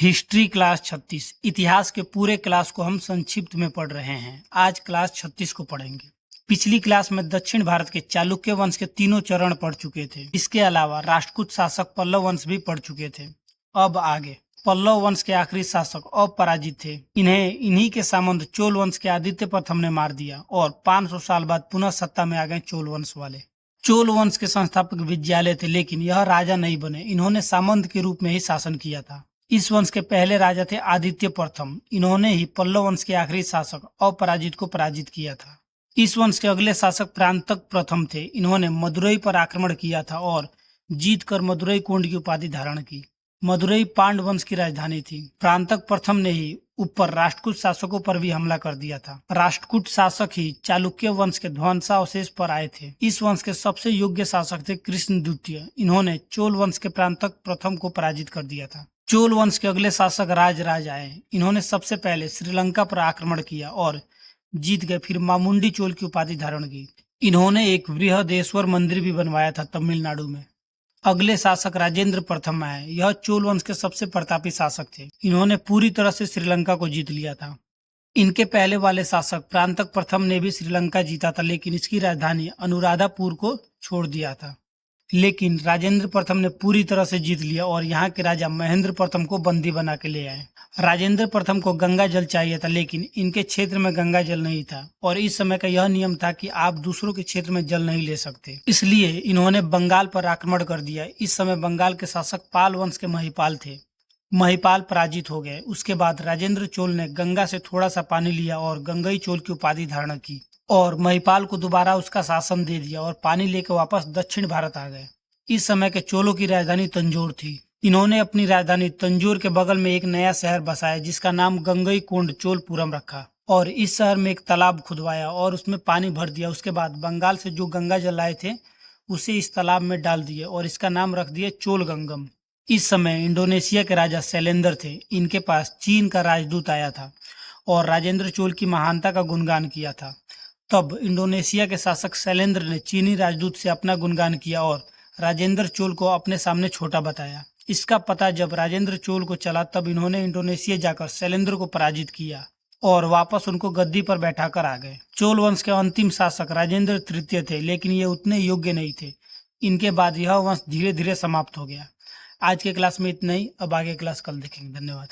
History class 36 इतिहास के पूरे क्लास को हम संक्षिप्त में पढ़ रहे हैं। आज क्लास 36 को पढ़ेंगे। पिछली क्लास में दक्षिण भारत के चालुक्य वंश के तीनों चरण पढ़ चुके थे। इसके अलावा राष्ट्रकूट शासक पल्लव वंश भी पढ़ चुके थे। अब आगे पल्लव वंश के आखिरी शासक अपराजित थे। इन्हीं के सामंत चोल वंश के आदित्य प्रथम ने मार दिया और 500 साल बाद पुनः सत्ता में आ गए चोल वंश वाले। चोल वंश के संस्थापक विजयालय थे, लेकिन यह राजा नहीं बने। इन्होंने सामंत के रूप में ही शासन किया था। इस वंश के पहले राजा थे आदित्य प्रथम। इन्होंने ही पल्लव वंश के आखिरी शासक अपराजित को पराजित किया था। इस वंश के अगले शासक प्रांतक प्रथम थे। इन्होंने मदुरई पर आक्रमण किया था और जीतकर मदुरई कुंड की उपाधि धारण की। मदुरई पांड वंश की राजधानी थी। प्रांतक प्रथम ने ही ऊपर राष्ट्रकूट शासकों पर भी हमला कर दिया था। राष्ट्रकूट शासक ही चालुक्य वंश के ध्वंसावशेष पर आए थे। इस वंश के सबसे योग्य शासक थे कृष्ण द्वितीय। इन्होंने चोल वंश के प्रांतक प्रथम को पराजित कर दिया था। चोल वंश के अगले शासक राजराज आए। इन्होंने सबसे पहले श्रीलंका पर आक्रमण किया और जीत गए। फिर मामुंडी चोल की उपाधि धारण की। इन्होंने एक बृहदेश्वर मंदिर भी बनवाया था तमिलनाडु में। अगले शासक राजेंद्र प्रथम आए। यह चोल वंश के सबसे प्रतापी शासक थे। इन्होंने पूरी तरह से श्रीलंका को जीत लिया था। इनके पहले वाले शासक प्रांतक प्रथम ने भी श्रीलंका जीता था, लेकिन इसकी राजधानी अनुराधापुर को छोड़ दिया था। लेकिन राजेंद्र प्रथम ने पूरी तरह से जीत लिया और यहाँ के राजा महेंद्र प्रथम को बंदी बना के ले आए। राजेंद्र प्रथम को गंगा जल चाहिए था, लेकिन इनके क्षेत्र में गंगा जल नहीं था और इस समय का यह नियम था कि आप दूसरों के क्षेत्र में जल नहीं ले सकते। इसलिए इन्होंने बंगाल पर आक्रमण कर दिया। इस समय बंगाल के शासक पाल वंश के महिपाल थे। महिपाल पराजित हो गए। उसके बाद राजेंद्र चोल ने गंगा से थोड़ा सा पानी लिया और गंगई चोल की उपाधि धारण की और महिपाल को दोबारा उसका शासन दे दिया और पानी लेकर वापस दक्षिण भारत आ गए। इस समय के चोलों की राजधानी तंजौर थी। इन्होंने अपनी राजधानी तंजौर के बगल में एक नया शहर बसाया जिसका नाम गंगई कोंड चोलपुरम रखा और इस शहर में एक तालाब खुदवाया और उसमें पानी भर दिया। उसके बाद बंगाल से जो गंगा जल लाए थे उसे इस तालाब में डाल दिए और इसका नाम रख दिया चोलगंगम। इस समय इंडोनेशिया के राजा शैलेंद्र थे। इनके पास चीन का राजदूत आया था और राजेंद्र चोल की महानता का गुणगान किया था। तब इंडोनेशिया के शासक शैलेंद्र ने चीनी राजदूत से अपना गुणगान किया और राजेंद्र चोल को अपने सामने छोटा बताया। इसका पता जब राजेंद्र चोल को चला तब इन्होंने इंडोनेशिया जाकर शैलेंद्र को पराजित किया और वापस उनको गद्दी पर बैठाकर आ गए। चोल वंश के अंतिम शासक राजेंद्र तृतीय थे, लेकिन ये उतने योग्य नहीं थे। इनके बाद यह वंश धीरे धीरे समाप्त हो गया। आज के क्लास में इतना ही। अब आगे क्लास कल देखेंगे। धन्यवाद।